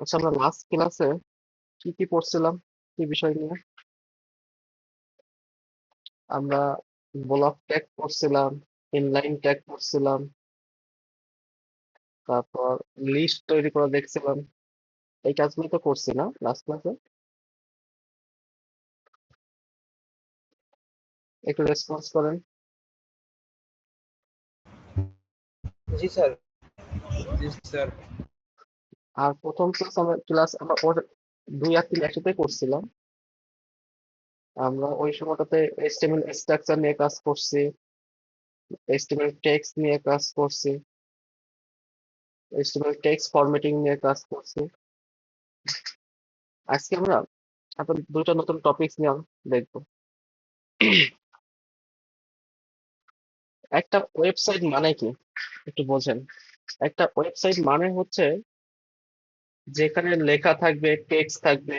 আচ্ছা, আমরা লাস্ট ক্লাসে কি কি পড়ছিলাম, কি বিষয় নিয়ে? আমরা ব্লক ট্যাগ পড়ছিলাম, ইনলাইন ট্যাগ পড়ছিলাম, তারপর লিস্ট তৈরি করা দেখছিলাম। এই কাজগুলো তো করছি না লাস্ট ক্লাসে? একটু রেসপন্স করেন। জি স্যার। জি স্যার। আর প্রথম ক্লাস আমরা ওর 2 আর 3 একসাথে করছিলাম। আমরা ওই সময়টাতে এইচটিএমএল স্ট্রাকচার নিয়ে কাজ করছি, এইচটিএমএল টেক্সট নিয়ে কাজ করছি, এইচটিএমএল টেক্সট ফরম্যাটিং নিয়ে কাজ করছি। আজকে আমরা এখন 2টা নতুন টপিকস নিয়ে দেখবো। একটা ওয়েবসাইট মানে কি, একটু বোঝেন? একটা ওয়েবসাইট মানে হচ্ছে যেখানে লেখা থাকবে, টেক্সট থাকবে,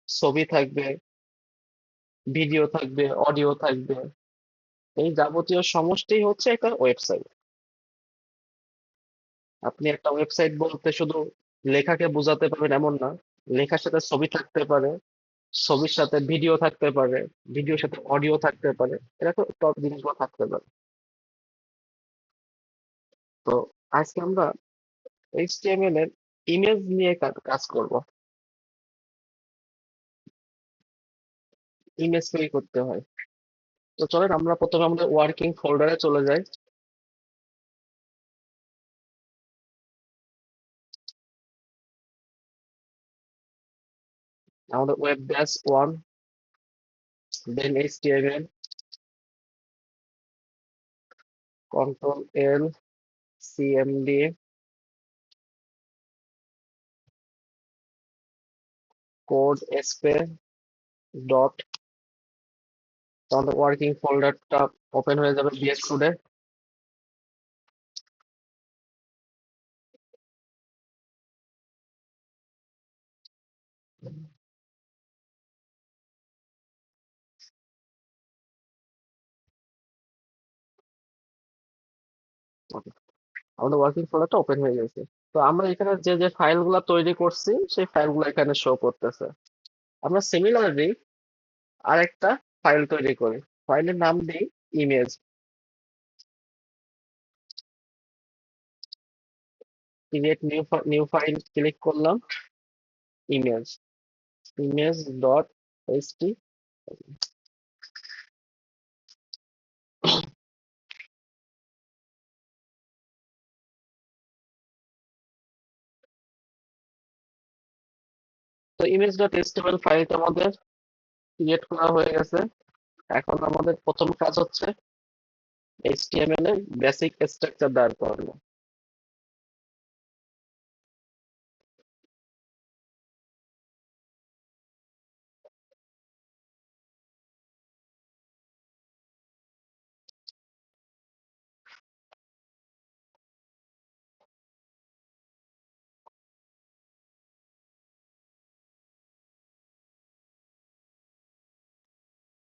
ছবি থাকবে, ভিডিও থাকবে, অডিও থাকবে, এই যাবতীয় সমষ্টিই হচ্ছে একটা ওয়েবসাইট। আপনি একটা ওয়েবসাইট বলতে শুধু লেখাকে বোঝাতে পারবেন এমন না, লেখার সাথে ছবি থাকতে পারে, ছবির সাথে ভিডিও থাকতে পারে, ভিডিওর সাথে অডিও থাকতে পারে, এরকম সব জিনিসগুলো থাকতে পারে। তো আজকে আমরা এইচটিএমএল এর ইমেজ নিয়ে কাজ করব। ইমেজ তৈরি করতে হয়। তো চলেন আমরা প্রথমে আমাদের ওয়ার্কিং ফোল্ডারে চলে যাই। আমাদের ওয়েব ব্যাস 1, then HTML, control L, CMD, code এসপে ডট। আমাদের ওয়ার্কিং ফোল্ডারটা ওপেন হয়ে যাবে বিএস কোডে। আমাদের ওয়ার্কিং ফোল্ডারটা ওপেন হয়ে গেছে। তো আমরা এখানে যে যে ফাইলগুলো তৈরি করছি সেই ফাইলগুলো এখানে শো করতেছে। আমরা সিমিলারলি আরেকটা ফাইল তৈরি করি, ফাইলের নাম দিই image. Create new file click করলাম, ইমেজ, ইমেজ ডট এইচটি। তো ইমেজ ডট এইচটিএমএল ফাইলটা আমাদের ক্রিয়েট করা হয়ে গেছে। এখন আমাদের প্রথম কাজ হচ্ছে এইচটিএমএল এর বেসিক স্ট্রাকচার দাঁড় করানো।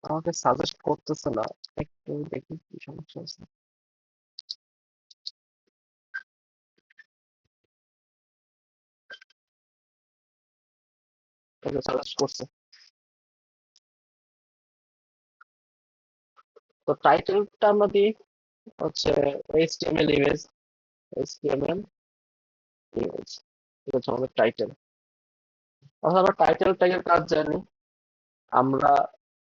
আমাকে সাজেস্ট করতেছে না, একটু দেখি কি সমস্যা আছে। সাজেস্ট করছে। তো টাইটেলটা আমরা দিই হচ্ছে এইচটিএমএল ইমেজ, এইচটিএমএল ইমেজ, ঠিক আছে আমাদের টাইটেল। তাহলে আমরা টাইটেল ট্যাগের কাজ জানি। আমরা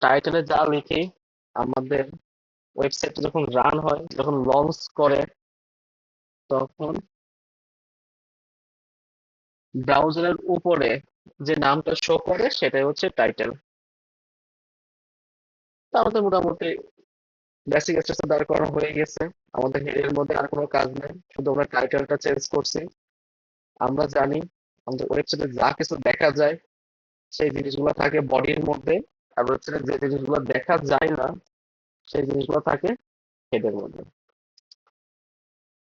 টাইটেলে যা লিখি, আমাদের ওয়েবসাইট যখন রান হয়, যখন লঞ্চ করে, তখন ব্রাউজারের উপরে যে নামটা শো করে সেটাই হচ্ছে টাইটেল। তো আমাদের মোটামুটি বেসিক স্ট্রাকচার দাঁড় করানো হয়ে গেছে। আমাদের হেডের মধ্যে আর কোনো কাজ নেই, শুধু আমরা টাইটেলটা চেঞ্জ করছি। আমরা জানি আমাদের ওয়েবসাইটে যা কিছু দেখা যায় সেই জিনিসগুলো থাকে বডির মধ্যে, আর ওয়েবসাইটে যে জিনিসগুলো দেখা যায় না সেই জিনিসগুলো থাকে হেডের মধ্যে।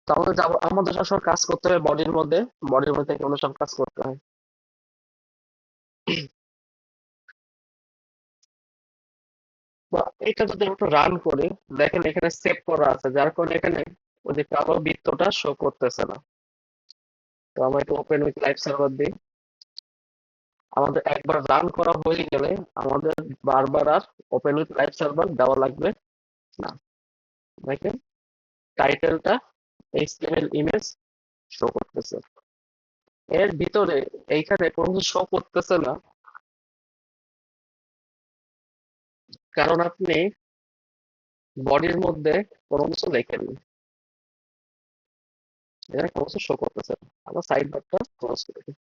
তো আমাদের সব কাজ করতে হয় বডির মধ্যে থেকে আমাদের সব কাজ করতে হয়। বা এটা যদি আমরা রান করি, দেখেন এখানে সেভ করা আছে, যার কারণে এখানে ওই যে কালো বৃত্তটা শো করতেছে না। তো আমরা একটু ওপেন উইথ লাইভ সার্ভার দিই। আমাদের একবার রান করা হয়ে গেলে আমাদের বারবার আর ওপেন উইথ লাইভ সার্ভার দেওয়া লাগবে না। দেখেন টাইটেলটা এইচটিএমএল ইমেজ শো করতেছে, এর ভিতরে এইখানে কোনো কিছু শো করতেছে না, কারণ আপনি বডির মধ্যে কোনো কিছু লেখেননি, এখানে কোনো কিছু শো করতেছে না। আমরা সাইড বারটা ক্লোজ করে দিই।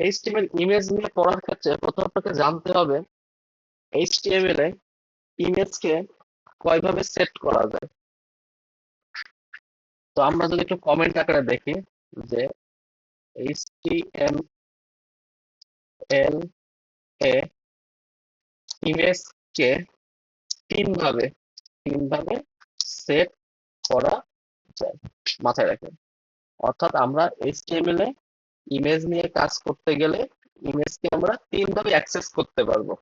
এইচটিএমএল ইমেজ নিয়ে পড়ার ক্ষেত্রে প্রথম আপনাকে জানতে হবে এইচটিএমএল এ ইমেজকে কয়ভাবে সেট করা যায়। তো আমরা যদি একটু কমেন্ট আকারে দেখি যে এইচটিএমএল এ ইমেজকে তিনভাবে তিনভাবে সেট করা যায়, মাথায় রাখেন। অর্থাৎ আমরা এইচটিএমএল এ ইমেজ নিয়ে কাজ করতে গেলে ইমেজকে আমরা তিনভাবে অ্যাক্সেস করতে পারবো।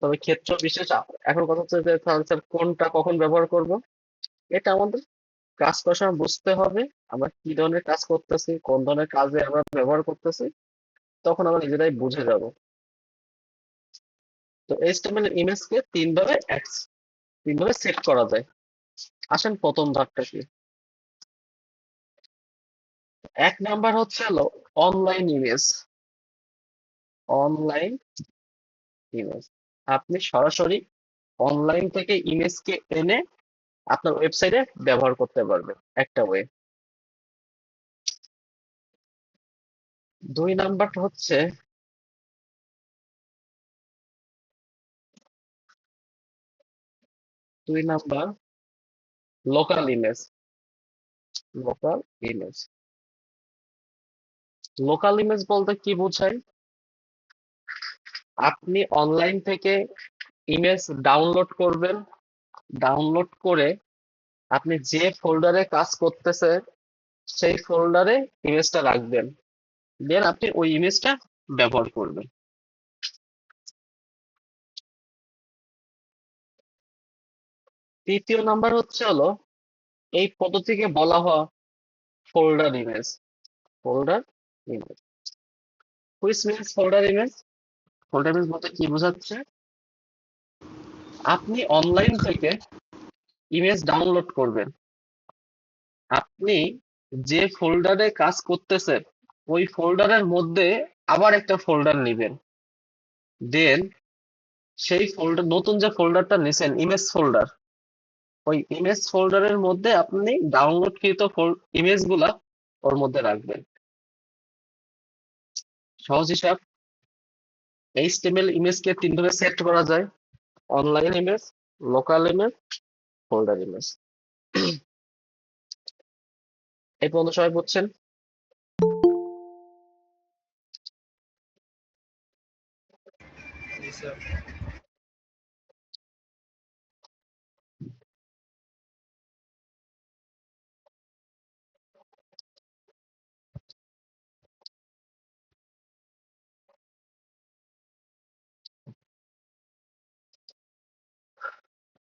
তবে ক্ষেত্র বিশেষ এখন কথা হচ্ছে যে তাহলে স্যার কোনটা কখন ব্যবহার করব, এটা আমাদের কাজ করার সময় বুঝতে হবে আমরা কি ধরনের কাজ করতেছি, কোন ধরনের কাজে আমরা ব্যবহার করতেছি, তখন আমরা নিজেরাই বুঝে যাব। তো এইচটিএমএল ইমেজকে তিনভাবে সেট করা যায়। আসেন প্রথম ধাপটা কি। এক নাম্বার হচ্ছে হলো অনলাইন ইমেজ। অনলাইন ইমেজ আপনি সরাসরি অনলাইন থেকে ইমেজকে এনে আপনার ওয়েবসাইটে ব্যবহার করতে পারবেন, একটা ওয়ে। দুই নাম্বারটা হচ্ছে দুই number local image. Local image local image বলতে কি বোঝায়, আপনি অনলাইন থেকে ইমেজ ডাউনলোড করবেন, ডাউনলোড করে আপনি যে ফোল্ডারে কাজ করতেছেন সেই ফোল্ডারে ইমেজটা রাখবেন, দেন আপনি ওই ইমেজটা ব্যবহার করবেন। তৃতীয় নাম্বার হচ্ছে হলো এই পদ্ধতিকে বলা হয় folder image. Folder image which means folder image. Folder image বলতে কি বোঝাচ্ছে, আপনি অনলাইন থেকে ইমেজ ডাউনলোড করবেন, আপনি যে ফোল্ডারে কাজ করতেছেন ওই ফোল্ডারের মধ্যে আবার একটা ফোল্ডার নেবেন, দেন সেই ফোল্ডার নতুন যে ফোল্ডারটা নিছেন ইমেজ ফোল্ডার, ওই ইমেজ ফোল্ডারের মধ্যে আপনি ডাউনলোডকৃত ইমেজগুলা ওর মধ্যে রাখবেন। সহজ হিসাব, এইচটিএমএল ইমেজকে তিনভাবে সেট করা যায়: online image, local image, folder image. এই পর্যন্ত সবাই বুঝছেন? জি স্যার।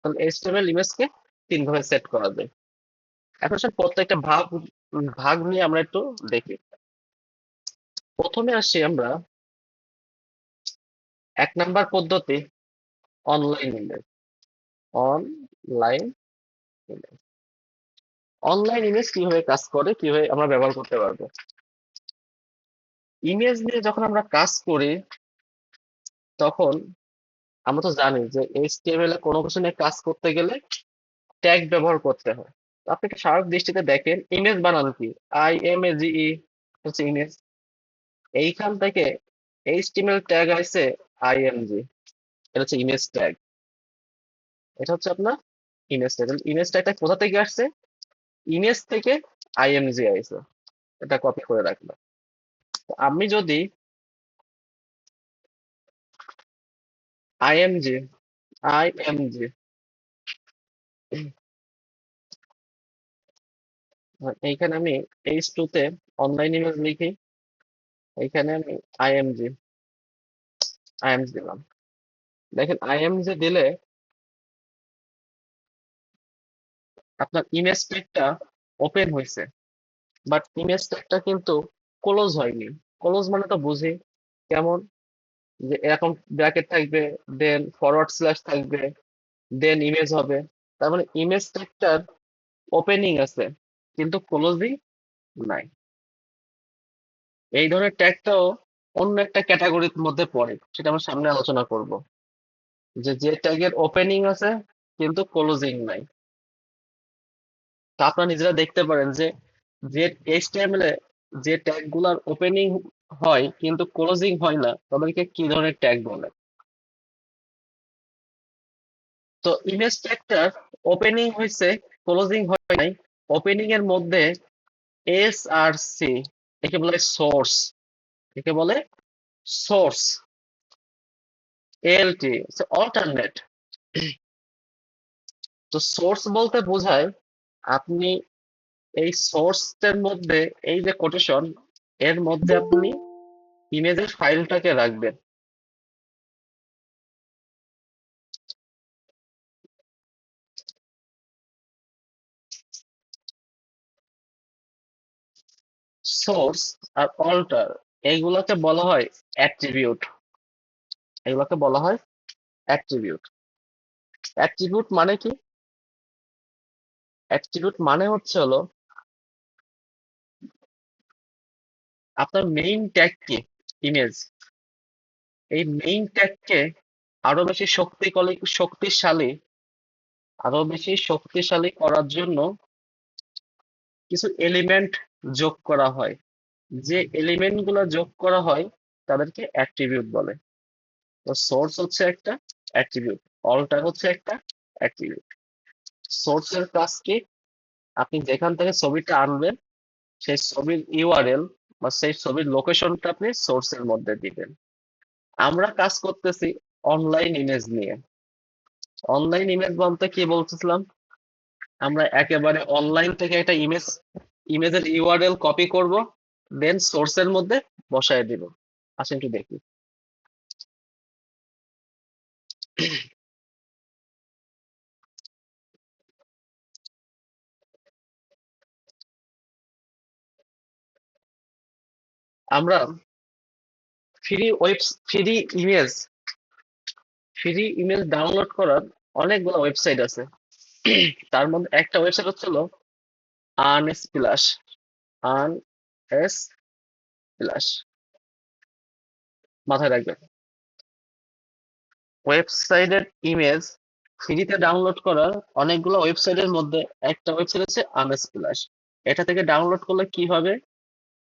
তাহলে এইচটিএমএল ইমেজকে তিনভাবে সেট করা যায়। এখন স্যার প্রত্যেকটা ভাগ নিয়ে আমরা একটু দেখি। প্রথমে আসি আমরা এক নাম্বার পদ্ধতি, online image. Online image online image কিভাবে কাজ করে, কিভাবে আমরা ব্যবহার করতে পারবো। ইমেজ নিয়ে যখন আমরা কাজ করি তখন আমরা তো জানি যে এইচটিএমএল এ কোনো কিছু নিয়ে কাজ করতে গেলে ট্যাগ ব্যবহার করতে হয়। তো আপনি একটা স্বাভাবিক দৃষ্টিতে দেখেন ইমেজ বানান কি, IMAGE হচ্ছে ইমেজ। এইখান থেকে এইচটিএমএল ট্যাগ আছে IMG, এটা হচ্ছে ইমেজ ট্যাগ। এটা হচ্ছে আপনার ইমেজ ট্যাগ। ইমেজ ট্যাগটা কোথা থেকে আসছে, ইমেজ থেকে IMG আইছে, এটা কপি করে রাখলাম। তো আমি যদি IMG IMG এইখানে আমি H2 তে অনলাইন ইমেজ লিখি, এইখানে আমি IMG IMG দিলাম। দেখেন IMG দিলে আপনার ইমেজ ট্যাগটা ওপেন হয়েছে, বাট ইমেজ ট্যাগটা কিন্তু ক্লোজ হয়নি। ক্লোজ মানে তো বুঝি কেমন, যে এরকম ব্র্যাকেট থাকবে, দেন ফরওয়ার্ড স্ল্যাশ থাকবে, দেন ইমেজ হবে। তার মানে ইমেজ ট্যাগটার ওপেনিং আছে কিন্তু ক্লোজিং নাই। এই ধরনের ট্যাগটাও অন্য একটা ক্যাটাগরির মধ্যে পড়ে, সেটা আমরা সামনে আলোচনা করব। যে ট্যাগের ওপেনিং আছে কিন্তু ক্লোজিং নাই। তা আপনারা নিজেরা দেখতে পারেন যে যে এইচটিএমএল এ যে ট্যাগ গুলার ওপেনিং হয় কিন্তু ক্লোজিং হয় না, তাদেরকে কি ধরনের ট্যাগ বলে। তো ইমেজ ট্যাগটার ওপেনিং হয়েছে, ক্লোজিং হয় নাই। ওপেনিং এর মধ্যে এস আর সি, একে বলে সোর্স, একে বলে সোর্স, এলটি অল্টারনেট। তো সোর্স বলতে বোঝায় আপনি এই সোর্স এর মধ্যে, এই যে কোটেশন এর মধ্যে আপনি ইমেজের ফাইলটাকে রাখবেন। সোর্স আর অল্টার, এইগুলোকে বলা হয় অ্যাট্রিবিউট। এগুলোকে বলা হয় অ্যাট্রিবিউট। অ্যাট্রিবিউট মানে কি? অ্যাট্রিবিউট মানে হচ্ছে হলো আপনার মেইন ট্যাগ কি, ইমেজ, এই মেইন ট্যাগকে আরো বেশি শক্তিশালী, আরো বেশি শক্তিশালী করার জন্য কিছু এলিমেন্ট যোগ করা হয়। যে এলিমেন্ট গুলো যোগ করা হয় তাদেরকে অ্যাট্রিবিউট বলে। তো সোর্স হচ্ছে একটা অ্যাট্রিবিউট, অলটার হচ্ছে একটা অ্যাট্রিবিউট। সোর্স এর কাজ কি? আপনি যেখান থেকে ছবিটা আনবেন সেই ছবির ইউআরএল বা সেই ছবির লোকেশনটা আপনি সোর্স এর মধ্যে দিবেন। আমরা কাজ করতেছি অনলাইন ইমেজ নিয়ে। অনলাইন ইমেজ বলতে কি বলতেছিলাম, আমরা একেবারে অনলাইন থেকে একটা ইমেজের ইউআরএল কপি করব, দেন সোর্সের মধ্যে বসায় দিব। আসেন একটু দেখি। আমরা free image free image download করার অনেকগুলো ওয়েবসাইট আছে। তার মধ্যে একটা ওয়েবসাইট হচ্ছিল আনএসপ্লাশ। আনএস প্লাস, মাথায় রাখবেন। ওয়েবসাইটের ইমেজ ফ্রিতে ডাউনলোড করার অনেকগুলো ওয়েবসাইটের মধ্যে একটা ওয়েবসাইট হচ্ছে আনএসপ্লাশ। এটা থেকে ডাউনলোড করলে কি হবে,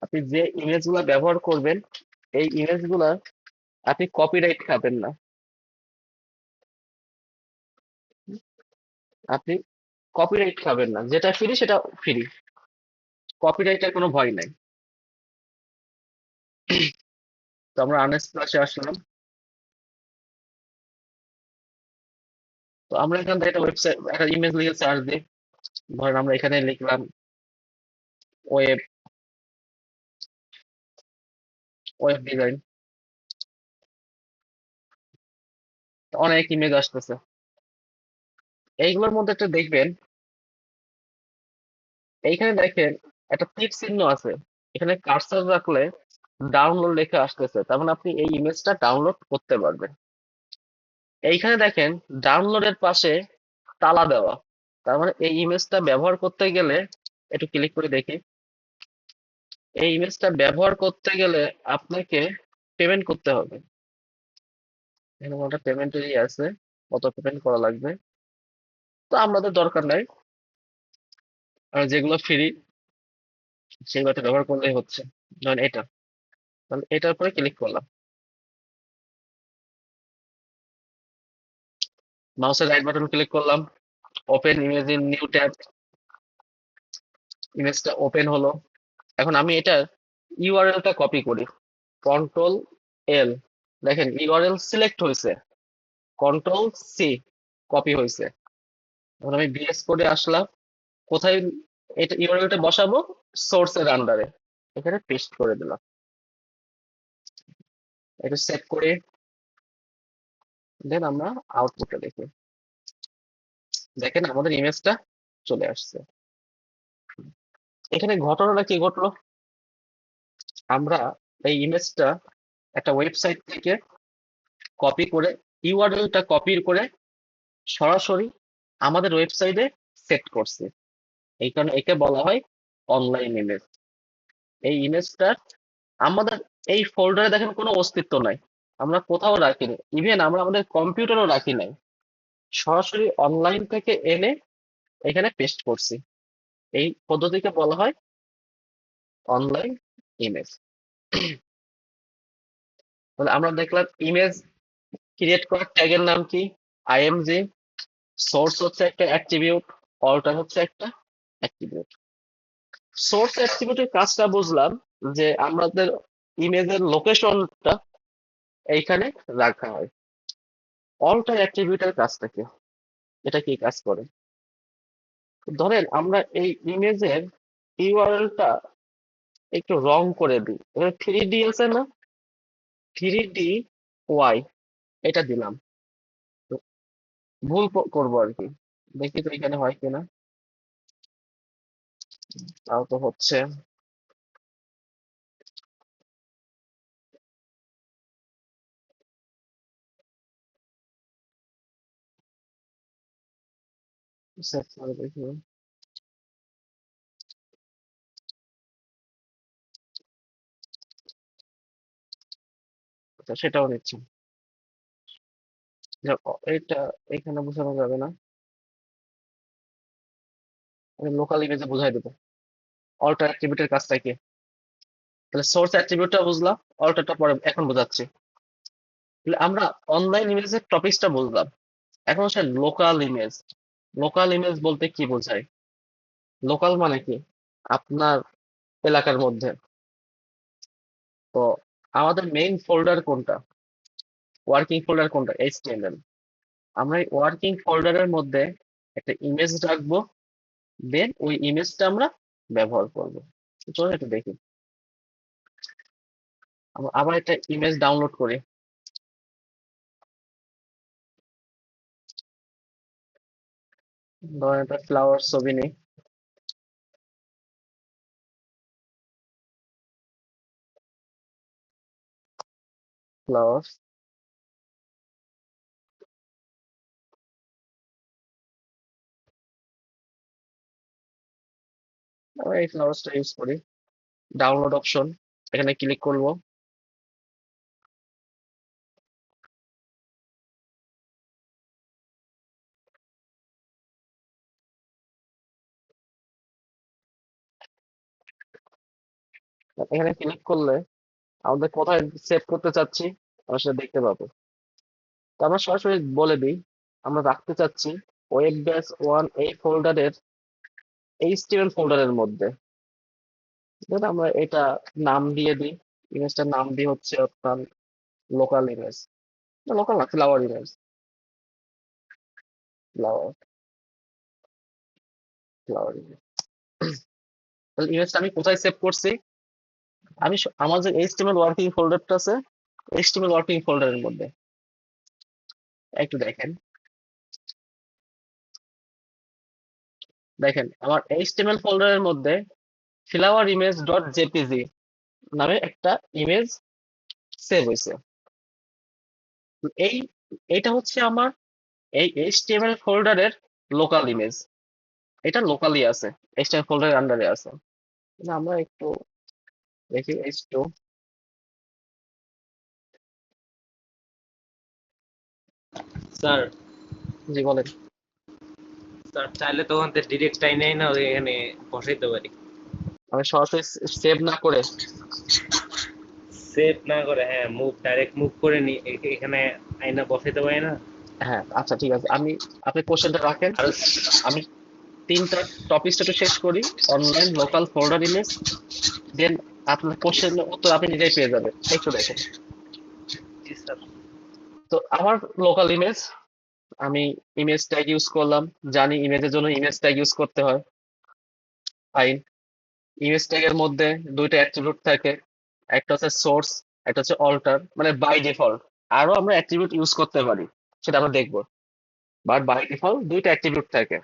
আপনি যে ইমেজগুলো ব্যবহার করবেন এই ইমেজগুলা আপনি কপিরাইট খাবেন না। আপনি কপিরাইট খাবেন না, যেটা ফ্রি সেটা ফ্রি, কপিরাইটের কোনো ভয় নাই। তো আমরা আনএসপ্লাশে আসলাম। তো আমরা এখান থেকে একটা ওয়েবসাইট, একটা ইমেজ লিখে সার্চ দিই। ধরেন আমরা এখানে লিখলাম ওয়েব ওয়েব ডিজাইন, অনেক ইমেজ আসতেছে। এইগুলোর মধ্যে একটা দেখবেন, এইখানে দেখেন একটা তীর চিহ্ন আছে, এখানে কার্সর রাখলে ডাউনলোড লেখা আসতেছে, তার মানে আপনি এই ইমেজটা ডাউনলোড করতে পারবেন। এইখানে দেখেন ডাউনলোডের পাশে তালা দেওয়া, তার মানে এই ইমেজটা ব্যবহার করতে গেলে, একটু ক্লিক করে দেখি, এই ইমেজটা ব্যবহার করতে গেলে আপনাকে পেমেন্ট করতে হবে। এখানে একটা পেমেন্টের আছে, কত পেমেন্ট করা লাগবে। তো আমাদের দরকার নাই, আর যেগুলো ফ্রি সেগুলো ব্যবহার করলেই হচ্ছে। ধরেন এটা, তাহলে এটার উপরে ক্লিক করলাম, মাউসের রাইট বাটন ক্লিক করলাম, open image in new tab, ইমেজটা ওপেন হলো। এখন আমি এটার ইউআরএলটা কপি করি, কন্ট্রোল এল, দেখেন ইউআরএল সিলেক্ট হয়েছে, কন্ট্রোল সি, কপি হয়েছে। এখন আমি ভিএস কোডে আসলাম, কোথায় এটা ইউআরএলটা বসাবো, সোর্সের আন্ডারে, এখানে পেস্ট করে দিলাম। এটা সেভ করে দেন আমরা আউটপুটটা দেখি। দেখেন আমাদের ইমেজটা চলে আসছে। এখানে ঘটনাটা কি ঘটলো, আমরা এই ইমেজটা একটা ওয়েবসাইট থেকে কপি করে, ইউআরএলটা কপি করে সরাসরি আমাদের ওয়েবসাইটে সেট করছি। এই কারণে একে বলা হয় অনলাইন ইমেজ। এই ইমেজটা আমাদের এই ফোল্ডারে দেখেন কোনো অস্তিত্ব নাই, আমরা কোথাও রাখিনি, ইভেন আমরা আমাদের কম্পিউটারও রাখি নাই, সরাসরি অনলাইন থেকে এনে এখানে পেস্ট করছি। এই পদ্ধতিকে বলা হয় অনলাইন ইমেজ। তাহলে আমরা দেখলাম ইমেজ ক্রিয়েট করার ট্যাগের নাম কি, আইএমজি। সোর্স হচ্ছে একটা অ্যাট্রিবিউট, অল্টার হচ্ছে একটা অ্যাট্রিবিউট। সোর্স অ্যাট্রিবিউটের কাজটা বুঝলাম, যে আমাদের ইমেজের লোকেশনটা এইখানে রাখা হয়। অল্টার অ্যাট্রিবিউটের কাজটা কি, এটা কি কাজ করে, ধরেন আমরা এই ইমেজের ইউআরএলটা একটু রং করে দিই, এবার 3D আছে না, 3D ওয়াই এটা দিলাম, তো ভুল করবো আর কি, দেখি তো এখানে হয় কিনা। তাও তো হচ্ছে। সেট করে দেখি। আচ্ছা, সেটাও নিচ্ছি। এটা এখানে বোঝানো যাবে না, আমি লোকাল ইমেজে বুঝাই দেবো অল্টার অ্যাট্রিবিউটের কাজটা কি। তাহলে সোর্স অ্যাট্রিবিউটটা বুঝলাম, অল্টারটা পরে এখন বোঝাচ্ছি। তাহলে আমরা অনলাইন ইমেজের টপিকসটা বুঝলাম, এখন হচ্ছে লোকাল ইমেজ। লোকাল ইমেজ বলতে কি বোঝায়, লোকাল মানে কি আপনার এলাকার মধ্যে। তো আমাদের মেইন ফোল্ডার কোনটা, ওয়ার্কিং ফোল্ডার কোনটা, এইচটিএমএল। আমরা এই ওয়ার্কিং ফোল্ডারের মধ্যে একটা ইমেজ রাখবো, দেন ওই ইমেজটা আমরা ব্যবহার করব। চলুন একটু দেখি, আমরা আবার একটা ইমেজ ডাউনলোড করি। ধরেন একটা ফ্লাওয়ার ছবি নেই, ফ্লাওয়ার, আমরা এই ফ্লাওয়ার্সটা ইউজ করি। ডাউনলোড অপশন, এখানে ক্লিক করব। এখানে ক্লিক করলে আমাদের কোথায় সেভ করতে চাচ্ছি আমরা সেটা দেখতে পাবো। তো আমরা সরাসরি বলে দিই, আমরা রাখতে চাচ্ছি ওয়েব ব্যাস ওয়ান এই ফোল্ডারের এইচটিএমএল ফোল্ডারের মধ্যে। দেন আমরা এটা নাম দিয়ে দিই, ইমেজটার নাম দিয়ে হচ্ছে আপনার লোকাল ইমেজ, লোকাল না, flower image, flower, flower image. তাহলে ইমেজটা আমি কোথায় সেভ করছি, আমি আমার যে এইচটিএমএল ওয়ার্কিং ফোল্ডারটা আছে, এইচটিএমএল ওয়ার্কিং ফোল্ডারের মধ্যে একটু দেখেন। দেখেন আমার এইচটিএমএল ফোল্ডারের মধ্যে ফ্লাওয়ার ইমেজ ডট জেপিজি নামে একটা ইমেজ সেভ হয়েছে। এই এটা হচ্ছে আমার এই এইচটিএমএল ফোল্ডারের লোকাল ইমেজ, এটা লোকালি আছে, এইচটিএমএল ফোল্ডারের আন্ডারে আছে। তাহলে আমরা একটু দেখি এইচ2। স্যার, জি বলেন। স্যার চাইলে তো ওখান থেকে ডিরেক্ট টাইনে না এখানে বসাইতে পারি। আমি সরাসরি সেভ না করে, সেভ না করে, হ্যাঁ, ডাইরেক্ট মুভ করে নি এখানে আইনা বসাইতে পারি না। হ্যাঁ আচ্ছা ঠিক আছে, আপনি কোশ্চেনটা রাখেন, আর আমি তিনটা টপিকটা একটু শেষ করি। অনলাইন লোকাল ফোল্ডার ইমেজ, দেন আপনার কোশ্চেনের উত্তর আপনি নিজেই পেয়ে যাবেন, একটু দেখেন। জি স্যার। তো আমার লোকাল ইমেজ, আমি ইমেজ ট্যাগ ইউজ করলাম, জানি ইমেজের জন্য ইমেজ ট্যাগ ইউজ করতে হয়, ফাইন। ইমেজ ট্যাগের মধ্যে দুইটা অ্যাট্রিবিউট থাকে, একটা হচ্ছে সোর্স, একটা হচ্ছে অল্টার, মানে বাই ডিফল্ট। আরো আমরা অ্যাট্রিবিউট ইউজ করতে পারি, সেটা আমরা দেখবো, বাট বাই ডিফল্ট দুইটা অ্যাট্রিবিউট থাকে।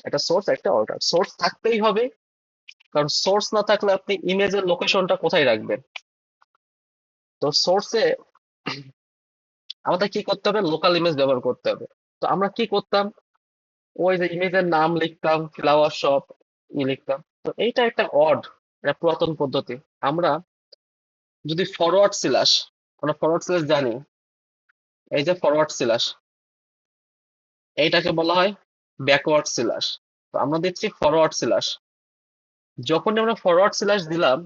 একটা সোর্স, একটা অল্টার। সোর্স থাকতেই হবে, কারণ সোর্স না থাকলে আপনি ইমেজের লোকেশনটা কোথায় রাখবেন? তো সোর্সে আমাদের কি করতে হবে? লোকাল ইমেজ ব্যবহার করতে হবে। তো আমরা কি করতাম? ওই যে ইমেজের নাম লিখতাম, ফ্লাওয়ার শপ লিখতাম। তো এইটা একটা এটা পুরাতন পদ্ধতি। আমরা যদি ফরওয়ার্ড স্ল্যাশ, আমরা ফরওয়ার্ড স্ল্যাশ জানি, এই যে ফরওয়ার্ড স্ল্যাশ, এইটাকে বলা হয় ব্যাকওয়ার্ড স্ল্যাশ। তো আমরা দিচ্ছি ফরওয়ার্ড স্ল্যাশ। যখনই আমরা ফরওয়ার্ড স্ল্যাশ দিলাম,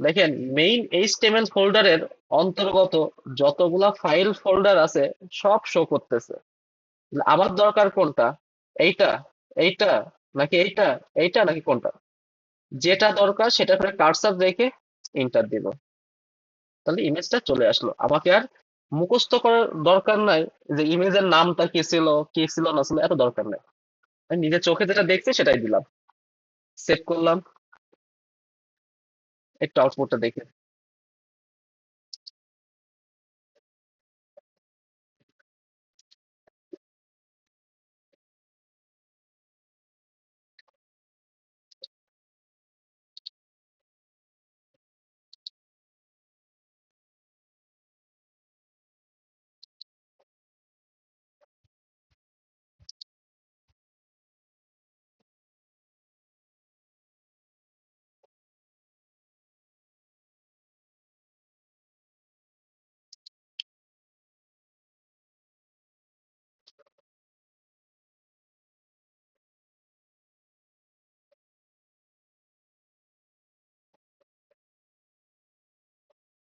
দেখেন মেইন এইচটিএমএল ফোল্ডারের অন্তর্গত যতগুলা ফাইল ফোল্ডার আছে সব শো করতেছে। আমার দরকার কোনটা? এইটা, এইটা, নাকি এইটা, এইটা, নাকি কোনটা? যেটা দরকার সেটা করে কার্সার রেখে এন্টার দিব, তাহলে ইমেজটা চলে আসলো। আমাকে আর মুখস্থ করার দরকার নাই যে ইমেজের নামটা কি ছিল না ছিল, এত দরকার নাই। আমি নিজের চোখে যেটা দেখছি সেটাই দিলাম, সেভ করলাম, একটু আউটপুটটা দেখে।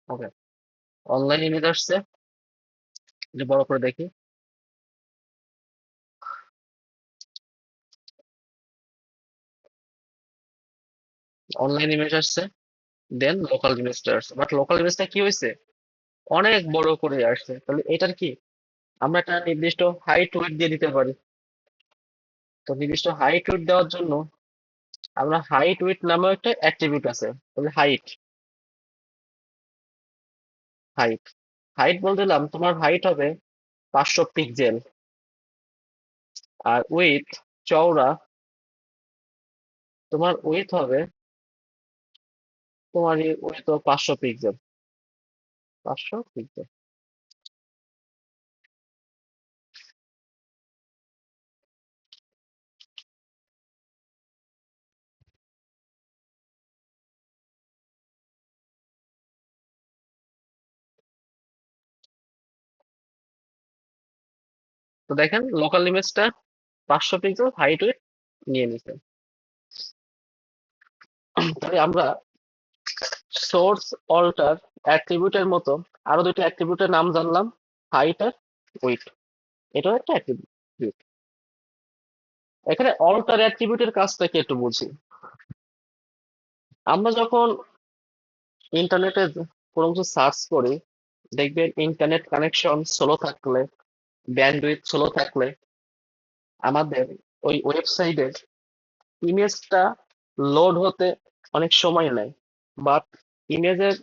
ওকে, অনলাইন ইমেজ আসছে, যে বড় করে দেখি। অনলাইন ইমেজ আসছে, দেন লোকাল ইমেজটা আসছে, বাট লোকাল ইমেজটা কি হয়েছে? অনেক বড় করে আসছে। তাহলে এটার কি? আমরা একটা নির্দিষ্ট হাইট ওয়েট দিয়ে দিতে পারি। তো নির্দিষ্ট হাইট ওয়েট দেওয়ার জন্য আমরা হাইট ওয়েট নামেও একটা অ্যাট্রিবিউট আছে। তাহলে হাইট, হাইট হাইট বলতে দিলাম তোমার হাইট হবে 500 পিক্সেল, আর উইথ, চওড়া, তোমার উইথ হবে, তোমার উইথ 500 পিক্সেল, 500 পিক্সেল। তো দেখেন লোকাল ইমেজটা 500 পিক্সেল হাইট ওয়েট নিয়ে নিছে। তাহলে আমরা সোর্স, অল্টার, অ্যাট্রিবিউটের মতো আরো দুইটা অ্যাট্রিবিউটের নাম জানলাম, হাইট আর উইথ। এটাও একটা অ্যাট্রিবিউট। এখানে অল্টার অ্যাট্রিবিউটের কাজটাকে একটু বুঝি। আমরা যখন ইন্টারনেটে কোনো কিছু সার্চ করি, দেখবেন ইন্টারনেট কানেকশন স্লো থাকলে, ব্যান্ডউইথ স্লো থাকলে আমাদের ওই ওয়েবসাইটের ইমেজটা লোড হতে অনেক সময় নেয়। বাট ইমেজের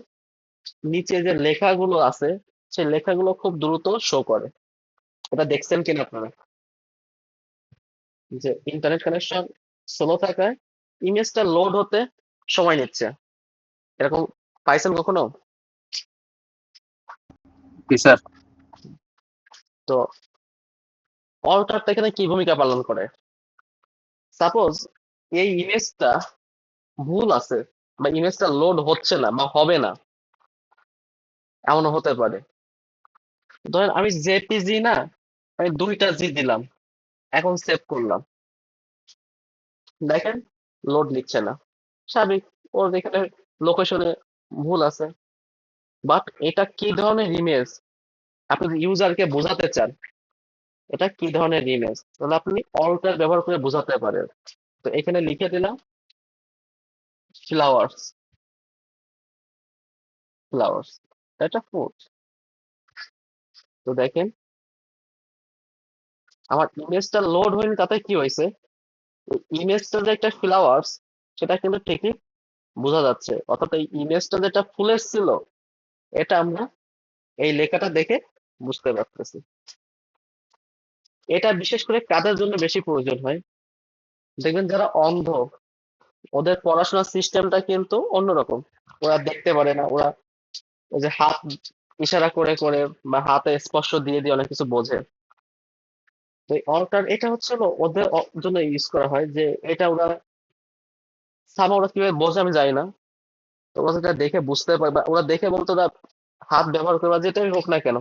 নিচে যে লেখাগুলো আছে সেই লেখাগুলো খুব দ্রুত শো করে। এটা দেখছেন কিনা আপনারা? যে ইন্টারনেট কানেকশন স্লো থাকায় ইমেজটা লোড হতে সময় নিচ্ছে, এরকম পাইছেন কখনো? জি স্যার। তো অল্টারটা এখানে কি ভূমিকা পালন করে? সাপোজ এই ইমেজটা ভুল আছে, বা ইমেজটা লোড হচ্ছে না বা হবে না, এমনও হতে পারে। ধরেন আমি জেপিজি না, আমি 2টা জি দিলাম, এখন সেভ করলাম, দেখেন লোড নিচ্ছে না, স্বাভাবিক, ওর এখানে লোকেশনে ভুল আছে। বাট এটা কি ধরনের ইমেজ আপনি ইউজারকে বোঝাতে চান? এটা কি ধরনের ইমেজ, তাহলে আপনি অল্টার ব্যবহার করে বোঝাতে পারেন। তো এখানে লিখে দিলাম ফ্লাওয়ার্স, ফ্লাওয়ার্স, এটা ফুড। তো দেখেন আমার ইমেজটা লোড হয়নি, তাতে কি হয়েছে? ইমেজটা যে একটা ফ্লাওয়ার্স সেটা কিন্তু ঠিকই বোঝা যাচ্ছে, অর্থাৎ এই ইমেজটা যেটা ফুল ছিল এটা আমরা এই লেখাটা দেখে বুঝতে পারতেছি। এটা বিশেষ করে কাদের জন্য বেশি প্রয়োজন হয়? দেখবেন যারা অন্ধ ওদের পড়াশোনার সিস্টেমটা কিন্তু অন্যরকম। ওরা দেখতে পারে না, ওরা ওই যে হাত ইশারা করে করে বা হাতে স্পর্শ দিয়ে দিয়ে অনেক কিছু বোঝে। তো এই অল্টার এটা হচ্ছে হলো ওদের জন্য ইউজ করা হয়, যে এটা ওরা ওরা কিভাবে বোঝে আমি জানি না। তো ওরা যেটা দেখে বুঝতে পারে বা ওরা দেখে বলতো ওরা হাত ব্যবহার করে বা যেটাই হোক না কেন,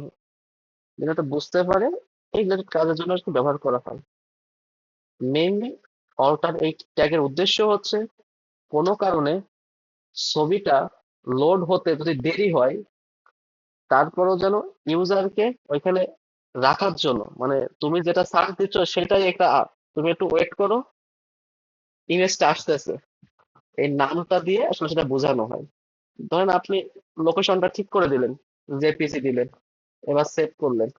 যেটা বুঝতে পারে, এই রিলেটেড কাজের জন্য আর কি ব্যবহার করা হয় মেইনলি। অল্টার এই ট্যাগের উদ্দেশ্য হচ্ছে কোনো কারণে ছবিটা লোড হতে যদি দেরি হয়, তারপরেও যেন ইউজারকে ওইখানে রাখার জন্য, মানে তুমি যেটা সার্চ দিচ্ছ সেটাই একটা তুমি একটু ওয়েট করো, ইমেজটা আসতেছে, এই নামটা দিয়ে আসলে সেটা বোঝানো হয়। ধরেন আপনি লোকেশনটা ঠিক করে দিলেন, জেপিজি দিলেন, এবার সেভ করলেন,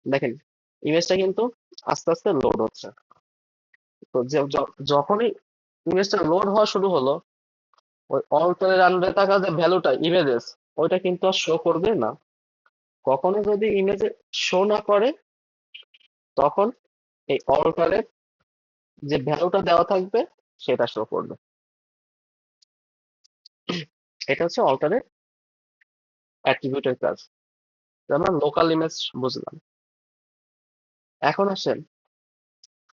দেখেন ইমেজটা কিন্তু আস্তে আস্তে লোড হচ্ছে। তো যখনই ইমেজটা লোড হওয়া শুরু হলো, ওই অল্টারের আন্ডারে থাকা যে ভ্যালুটা ইমেজেস, ওইটা কিন্তু আর শো করবে না। কখনো যদি ইমেজে শো না করে, তখন এই অল্টারের যে ভ্যালুটা দেওয়া থাকবে সেটা শো করবে। এটা হচ্ছে অল্টারের অ্যাট্রিবিউটের কাজ। তো আমরা লোকাল ইমেজ বুঝলাম। এখন আসেন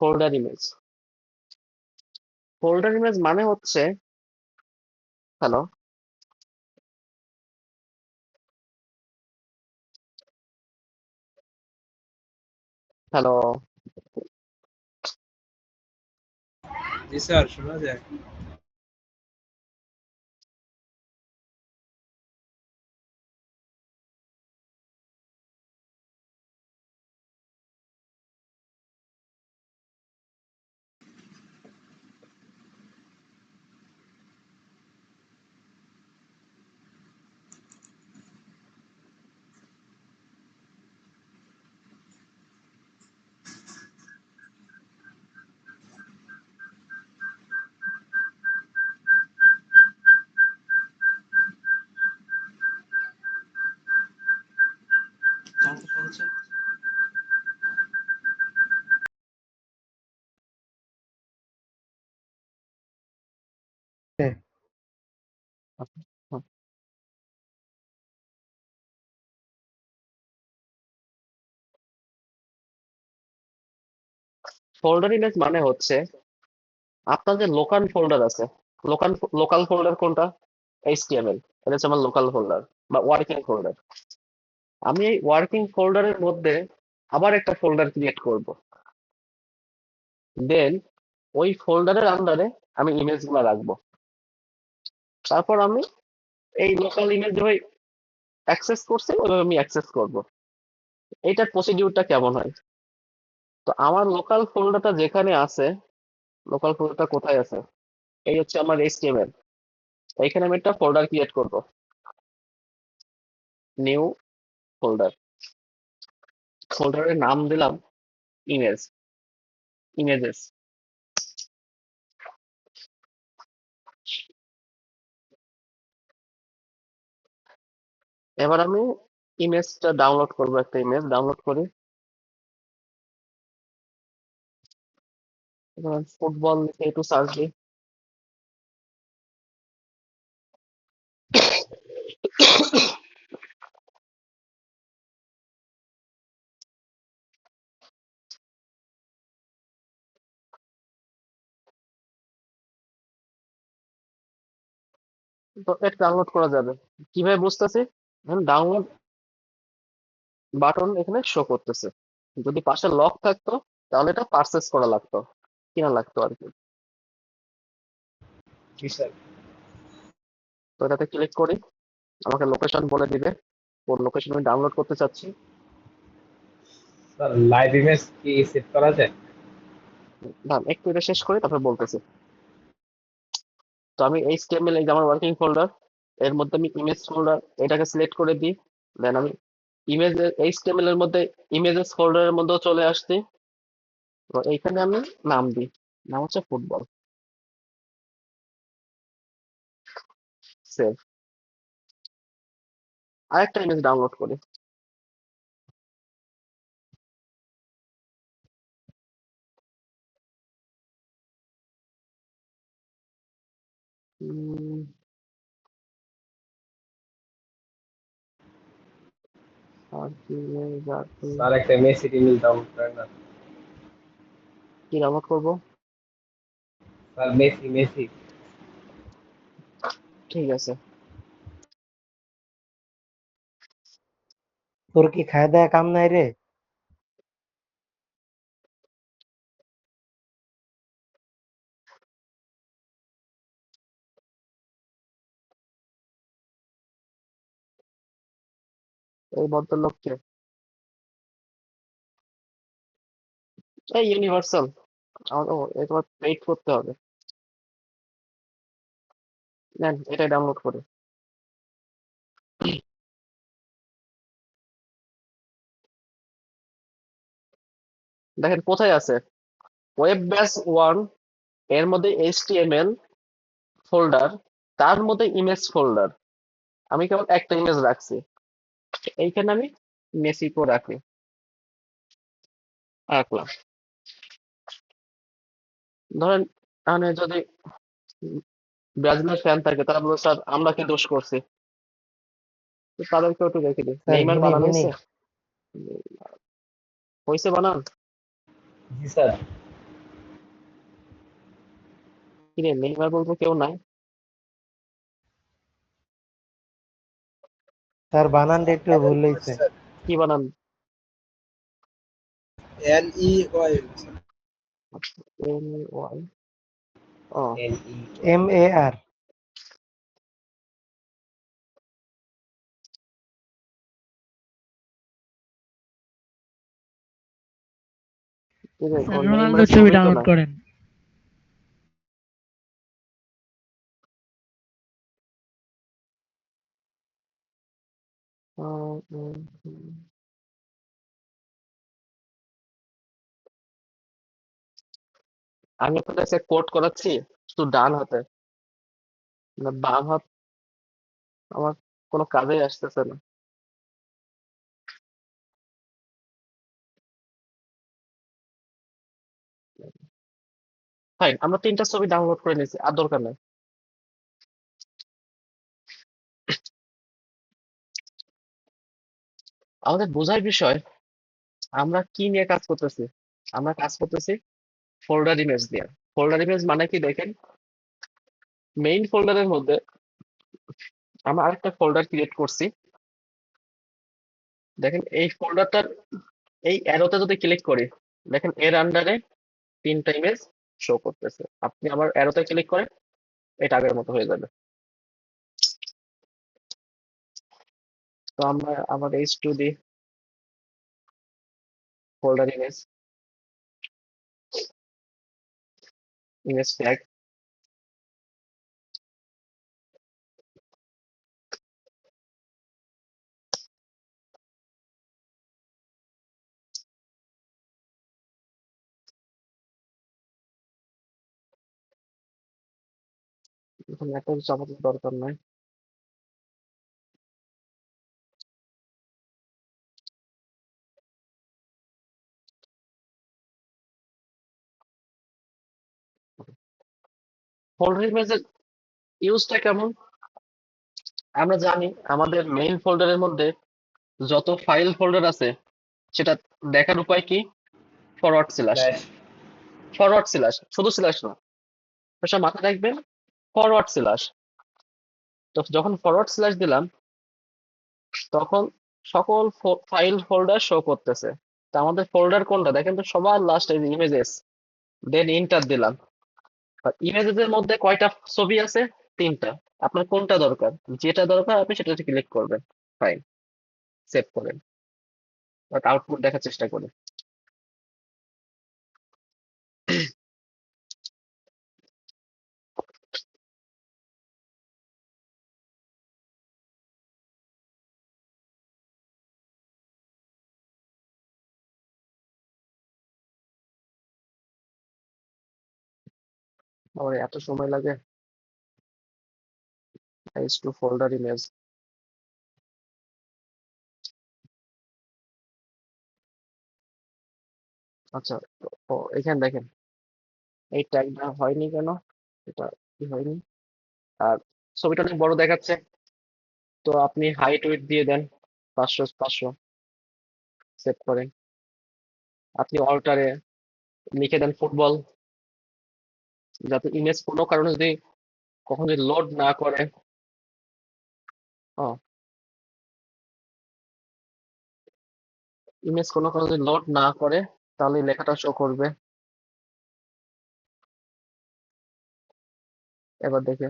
ফোল্ডার ইমেজ। ফোল্ডার ইমেজ মানে হচ্ছে, হ্যালো, হ্যালো, জি স্যার, শোনা যায়। জানতে পেরেছেন? হ্যাঁ। ফোল্ডার ইমেজ মানে হচ্ছে আপনার যে লোকাল ফোল্ডার আছে, লোকাল লোকাল ফোল্ডার কোনটা? এইচটিএমএল, এটা হচ্ছে আমার লোকাল ফোল্ডার বা ওয়ার্কিং ফোল্ডার। আমি এই ওয়ার্কিং ফোল্ডারের মধ্যে আবার একটা ফোল্ডার ক্রিয়েট করব, দেন ওই ফোল্ডারের আন্ডারে আমি ইমেজগুলো রাখবো। তারপর আমি এই লোকাল ইমেজ যেভাবে অ্যাক্সেস করছি ওইভাবে আমি অ্যাক্সেস করব। এইটার প্রসিডিউরটা কেমন হয়? তো আমার লোকাল ফোল্ডারটা যেখানে আছে, লোকাল ফোল্ডারটা কোথায় আছে? এই হচ্ছে আমার এইচটিএমএল। এইখানে আমি একটা ফোল্ডার ক্রিয়েট করব, নিউ ফোল্ডার। ফোল্ডারের নাম দিলাম ইমেজ, ইমেজেস। এবার আমি ইমেজটা ডাউনলোড করব, একটা ইমেজ ডাউনলোড করি। ফুটবল লিখে একটু সার্চ দিই। তো এটা ডাউনলোড করা যাবে কিভাবে বুঝতেছি? ডাউনলোড বাটন এখানে শো করতেছে। যদি পাশে লক থাকতো তাহলে এটা পারচেস করা লাগতো, কিনা লাগতো আর কি। জি স্যার। তো এটাতে ক্লিক করি, আমাকে লোকেশন বলে দিবে কোন লোকেশন আমি ডাউনলোড করতে চাচ্ছি। স্যার, লাইভ ইমেজ কি সেভ করা যায়? না, একটু এটা শেষ করি তারপর বলতেছি। তো আমি এইচটিএমএল, এই যে আমার ওয়ার্কিং ফোল্ডার, এর মধ্যে আমি ইমেজ ফোল্ডার এটাকে সিলেক্ট করে দিই। দেন আমি ইমেজ এইচটিএমএল এর মধ্যে ইমেজেস ফোল্ডারের মধ্যেও চলে আসছি। তো এইখানে আমি নাম দিই, নাম হচ্ছে ফুটবল, সেভ। আরেকটা ইমেজ ডাউনলোড করি, উম, আর কি image আছে? স্যার একটা মেসি রিমিল ডাউনলোড করেন না। কি ডাউনলোড করবো? Sir Messi Messi. ঠিক আছে। তোর কি খায় দায় কাম নাই রে? এই ভদ্রলোককে, এই ইউনিভার্সাল, আমার এটা পেইড করতে হবে। নেন এটাই ডাউনলোড করে। দেখেন কোথায় আছে, ওয়েব ব্যাস ওয়ান, এর মধ্যে এইচটিএমএল ফোল্ডার, তার মধ্যে ইমেজ ফোল্ডার। আমি কেবল একটা ইমেজ রাখছি, এইখানে আমি মেসিকো রাখি, রাখলাম। ধরেন এখানে যদি ব্রাজিলের ফ্যান থাকে, তারা বলবে স্যার আমরা কি দোষ করছি, তো তাদেরকে একটু রেখে দিই। স্যার নেইমার হিনি বানানো হিনি হয়েছে, হয়েছে বানান। জি স্যার। কিরে নেইমার বলবো কেউ নাই? স্যার বানানটা একটু ভুল হয়েছে। কি বানান? LEY M Y, O N E MAR। কিরে স্যার রোনালদোর নেইমারের ছবি ছবি তো ডাউনলোড নাই। করেন। উম, উম, উম। আমি আপনার কাছে কোড করাচ্ছি শুধু ডান হাতে, না বাম হাত আমার কোনো কাজে আসতেছে না। ফাইন, আমরা তিনটা ছবি ডাউনলোড করে নিয়েছি, আর দরকার নেই। আমাদের বোঝার বিষয় আমরা কি নিয়ে কাজ করতেছি। আমরা কাজ করতেছি ফোল্ডার ইমেজ দিয়ে। ফোল্ডার ইমেজ মানে কি দেখেন, মেইন ফোল্ডারের মধ্যে আমরা আরেকটা ফোল্ডার ক্রিয়েট করছি। দেখেন এই ফোল্ডারটার এই অ্যারোতে যদি ক্লিক করি, দেখেন এর আন্ডারে তিনটা ইমেজ শো করতেছে। আপনি আবার অ্যারোতে ক্লিক করেন, এটা আগের মতো হয়ে যাবে। তো আমরা আবার H2 দিই, ফোল্ডার ইমেজ, ইমেজ ট্যাগ, এখানে একটা কিছু আমাদের দরকার নাই। ফোল্ডার ইমেজের ইউজটা কেমন, আমরা জানি আমাদের মেইন ফোল্ডারের মধ্যে যত ফাইল ফোল্ডার আছে সেটা দেখার উপায় কি, forward slash. Slash. Forward slash, শুধু স্ল্যাশ না, সব মাথায় রাখবেন, ফরওয়ার্ড স্ল্যাশ। তো যখন ফরওয়ার্ড স্ল্যাশ দিলাম, তখন সকল ফাইল ফোল্ডার শো করতেছে। তো আমাদের ফোল্ডার কোনটা দেখেন তো, সবার লাস্ট এই ইমেজেস, দেন ইন্টার দিলাম। আর ইমেজেস এর মধ্যে কয়টা ছবি আছে? তিনটা। আপনার কোনটা দরকার, যেটা দরকার আপনি সেটাতে ক্লিক করবেন, ফাইন, সেভ করেন, বাট আউটপুট দেখার চেষ্টা করি। আমার এত সময় লাগে। H2 ফোল্ডার ইমেজ, আচ্ছা। তো এখানে দেখেন এই ট্যাগটা হয়নি কেন, এটা কি হয়নি, আর ছবিটা অনেক বড় দেখাচ্ছে, তো আপনি হাইট ওয়েট দিয়ে দেন 500 সেভ করেন। আপনি অল্টারে লিখে দেন ফুটবল, যাতে ইমেজ কোনো কারণে যদি কখনো যদি লোড না করে। ইমেজ কোনো কারণে যদি লোড না করে তাহলে এই লেখাটা শো করবে। এবার দেখে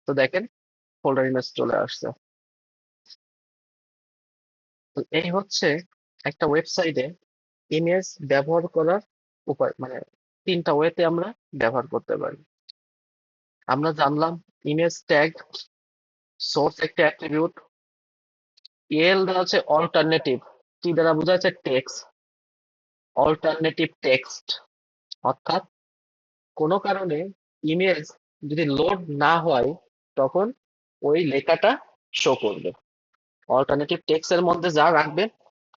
তো দেখেন ফোল্ডার ইমেজ চলে আসছে। তো এই হচ্ছে একটা ওয়েবসাইটে ইমেজ ব্যবহার করার উপায়, মানে 3টা ওয়েতে আমরা ব্যবহার করতে পারি। আমরা জানলাম ইমেজ ট্যাগ, সোর্স একটা অ্যাট্রিবিউট, এল দ্বারা হচ্ছে অল্টারনেটিভ, টি দ্বারা বোঝা যাচ্ছে টেক্সট, অল্টারনেটিভ টেক্সট, অর্থাৎ কোনো কারণে ইমেজ যদি লোড না হয় তখন ওই লেখাটা শো করবে, অল্টারনেটিভ টেক্সট এর মধ্যে যা রাখবে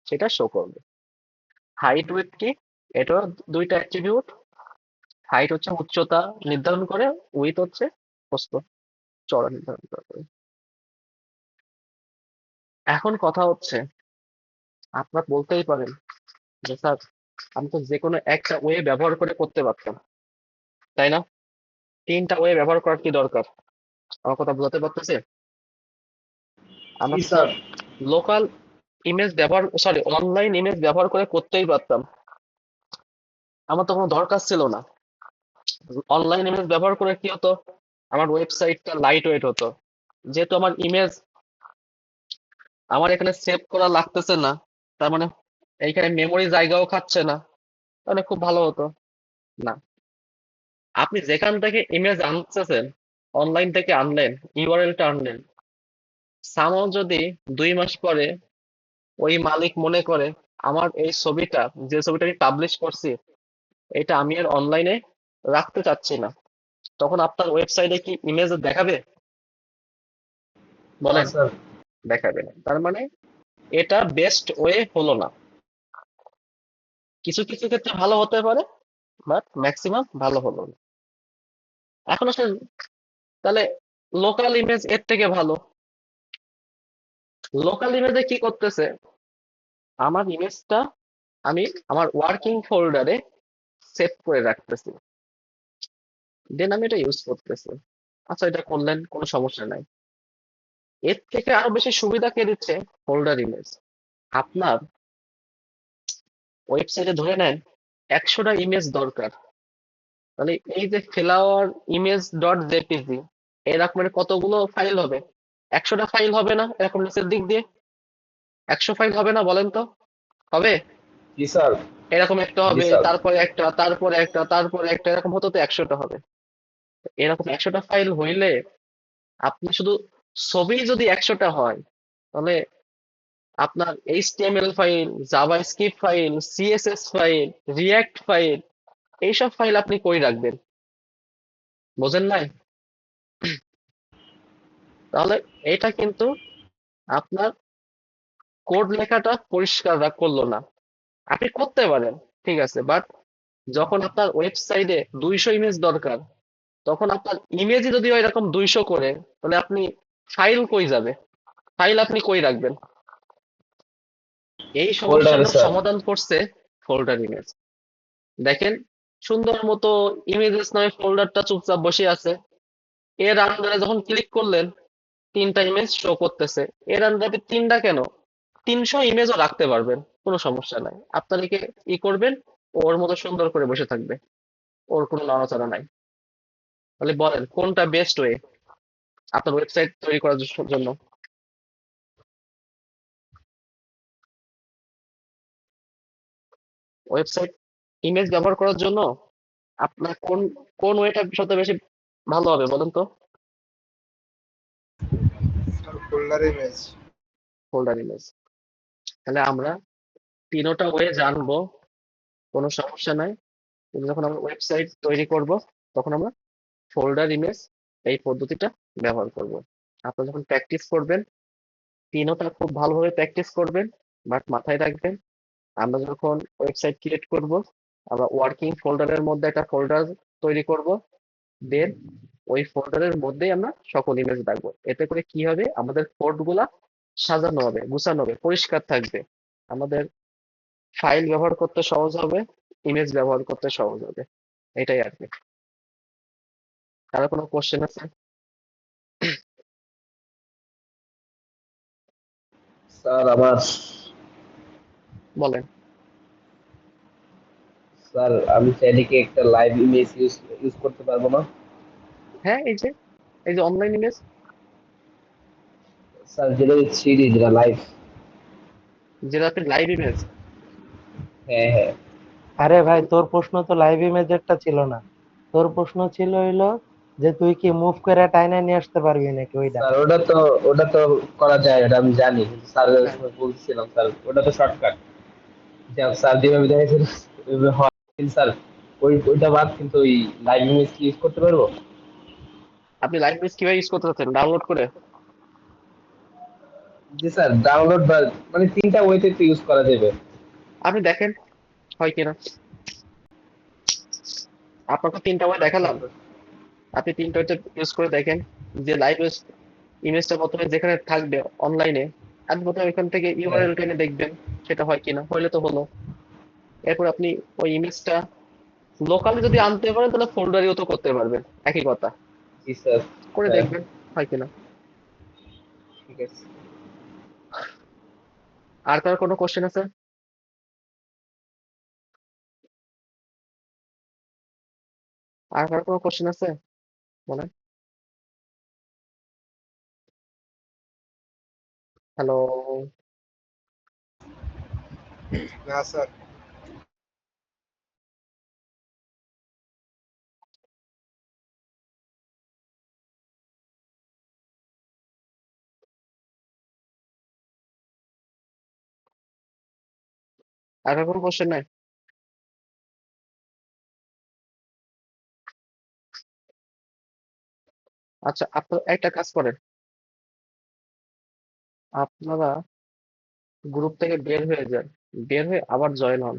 সেটা শো করবে। হাইট উইথ কি, এটাও 2টা অ্যাট্রিবিউট। হাইট হচ্ছে উচ্চতা নির্ধারণ করে, উইথ হচ্ছে প্রস্থ চওড়া নির্ধারণ করে। এখন কথা হচ্ছে, আপনারা বলতেই পারেন যে স্যার আমি তো যে কোনো একটা ওয়ে ব্যবহার করে করতে পারতাম, তাই না? 3টা ওয়ে ব্যবহার করার কি দরকার? আমার কথা বোঝাতে পারতেছে? আমরা জি তো স্যার। লোকাল ইমেজ ব্যবহার, সরি, অনলাইন ইমেজ ব্যবহার করে করতেই পারতাম, আমার তো কোনো দরকার ছিল না। অনলাইন ইমেজ ব্যবহার করে কি হতো, আমার ওয়েবসাইটটা লাইট ওয়েট হতো, যেহেতু আমার ইমেজ আমার এখানে সেভ করা লাগতেছে না, তার মানে এইখানে মেমোরি জায়গাও খাচ্ছে না, তাহলে খুব ভালো হতো। না, আপনি যেখান থেকে ইমেজ আনতেছেন, অনলাইন থেকে আনলেন, ইউআরএলটা আনলেন, সামহাও যদি 2 মাস পরে ওই মালিক মনে করে আমার এই ছবিটা, যে ছবিটা আমি পাবলিশ করছি, এটা আমি আর অনলাইনে রাখতে চাচ্ছি না, তখন আপনার ওয়েবসাইটে কি ইমেজ দেখাবে? না বলেন। স্যার। দেখাবে না, তার মানে এটা বেস্ট ওয়ে হলো না। কিছু কিছু ক্ষেত্রে ভালো হতে পারে, বাট ম্যাক্সিমাম ভালো হলো না। এখন আসলে তাহলে লোকাল ইমেজ এর থেকে ভালো। লোকাল ইমেজে কি করতেছে, আমার ইমেজটা আমি আমার ওয়ার্কিং ফোল্ডারে সেভ করে রাখতেছি, দেন আমি এটা ইউজ করতেছি। আচ্ছা, এটা করলেন, কোনো সমস্যা নাই। এর থেকে আরো বেশি সুবিধা কে দিচ্ছে? Folder image. আপনার ওয়েবসাইটে ধরে নেন 100টা ইমেজ দরকার, তাহলে এই যে ফ্লাওয়ার ইমেজ ডট জেপিজি, এরকম কতগুলো ফাইল হবে? 100টা ফাইল হবে না? এরকম নিচের দিক দিয়ে 100 ফাইল হবে না, বলেন তো? হবে? জি স্যার। এরকম একটা জি হবে, স্যার। তারপরে একটা, তারপরে একটা, তারপরে একটা, এরকম হতে তো 100টা হবে। এরকম 100টা ফাইল হইলে আপনি শুধু ছবি যদি 100টা হয়, তাহলে আপনার HTML file, JavaScript file, CSS file, react file, এইসব ফাইল আপনি কই রাখবেন? বোঝেন নাই? তাহলে এটা কিন্তু আপনার কোড লেখাটা পরিষ্কার করলো না। আপনি করতে পারেন, ঠিক আছে, বাট যখন আপনার ওয়েবসাইটে 200 ইমেজ দরকার, তখন আপনার ইমেজই যদি এরকম 200 করে, তাহলে আপনি ফাইল কই যাবে? ফাইল আপনি কই রাখবেন? এই ফোল্ডারে সমস্যাটার স্যার। সমাধান করছে ফোল্ডার ইমেজ। দেখেন, সুন্দর মতো ইমেজেস নামে ফোল্ডারটা চুপচাপ বসে আছে, এর আন্ডারে যখন ক্লিক করলেন 3টা ইমেজ শো করতেছে। এর আন্ডারে 3টা কেন, 300 ইমেজও রাখতে পারবেন, কোনো সমস্যা নাই। আপনারা কি ই করবেন, ওর মতো সুন্দর করে বসে থাকবে, ওর কোনো নড়াচড়া নাই। তাহলে বলেন কোনটা বেস্ট ওয়ে আপনার ওয়েবসাইট তৈরি করার জন্য? ওয়েবসাইট ইমেজ ব্যবহার করার জন্য আপনার কোন কোন ওয়েটা সবচেয়ে বেশি ভালো হবে বলেন তো? Sir folder image. Folder image. তাহলে আমরা 3টা ওয়ে জানবো, কোনো সমস্যা নাই। কিন্তু যখন আমরা ওয়েবসাইট তৈরি করব তখন আমরা ফোল্ডার ইমেজ এই পদ্ধতিটা ব্যবহার করব। আপনারা যখন প্র্যাকটিস করবেন, তিনোটা খুব ভালোভাবে প্র্যাকটিস করবেন, বাট মাথায় রাখবেন আমরা যখন ওয়েবসাইট ক্রিয়েট করব, আমরা ওয়ার্কিং ফোল্ডারের মধ্যে একটা ফোল্ডার তৈরি করব, দেন ওই ফোল্ডারের মধ্যেই আমরা সকল ইমেজ রাখবো। এতে করে কি হবে, আমাদের কোড গুলা সাজানো হবে, গুছানো হবে, পরিষ্কার থাকবে, আমাদের ফাইল ব্যবহার করতে সহজ হবে, ইমেজ ব্যবহার করতে সহজ হবে। এটাই আর কি। কারো কোনো কোশ্চেন আছে? স্যার আমার বলেন। স্যার আমি চাইলে কি একটা লাইভ ইমেজ ইউজ করতে পারবো না? হ্যাঁ, এই যে অনলাইন ইমেজ, স্যার যেটা থ্রি যেটা লাইভ। যেটা আপনি লাইভ ইমেজ। হ্যাঁ হ্যাঁ। আরে ভাই, তোর প্রশ্ন তো লাইভ ইমেজেরটা ছিল না। তোর প্রশ্ন ছিল হইলো যে তুই কি মুভ করে টাইনা নিয়ে আসতে পারবি নাকি ওইটা। স্যার ওটা তো করা যায়, ওটা আমি জানি, স্যার হ্যাঁ, বলছিলাম স্যার ওটা তো শর্টকাট। যাক স্যার যেভাবে দেখেছেন ওইভাবে হয়। কিন্তু স্যার ওইটা বাদ কিন্তু ওই লাইভ ইমেজ কি ইউজ করতে পারবো? আপনি লাইভ ইমেজ কিভাবে ইউজ করতে চাচ্ছেন? ডাউনলোড করে? জি স্যার, ডাউনলোড বা মানে তিনটা ওয়েতে তো ইউজ করা যাবে। আপনি দেখেন হয় কিনা। আপনাকে তিনটা ওয়ে দেখালাম, আপনি তিনটা ওয়েতে ইউজ করে দেখেন। যে লাইভ ইমেজটা প্রথমে যেখানে থাকবে অনলাইনে, আপনি প্রথমে ওইখান থেকে হ্যাঁ ইউআরএল টেনে দেখবেন সেটা হয় কিনা, হইলে তো হলো। এরপর আপনি ওই ইমেজটা লোকালি যদি আনতে পারেন তাহলে ফোল্ডারেও তো করতে পারবেন, একই কথা। জি স্যার। করে হ্যাঁ দেখবেন হয় কিনা। ঠিক আছে। আর কার কোনো কোশ্চেন আছে? আর কার কোনো কোশ্চেন আছে? বলেন। হ্যালো? না স্যার। আর কার কোনো কোশ্চেন নাই? আচ্ছা, আপনারা একটা কাজ করেন, আপনারা গ্রুপ থেকে বের হয়ে যান, বের হয়ে আবার জয়েন হন।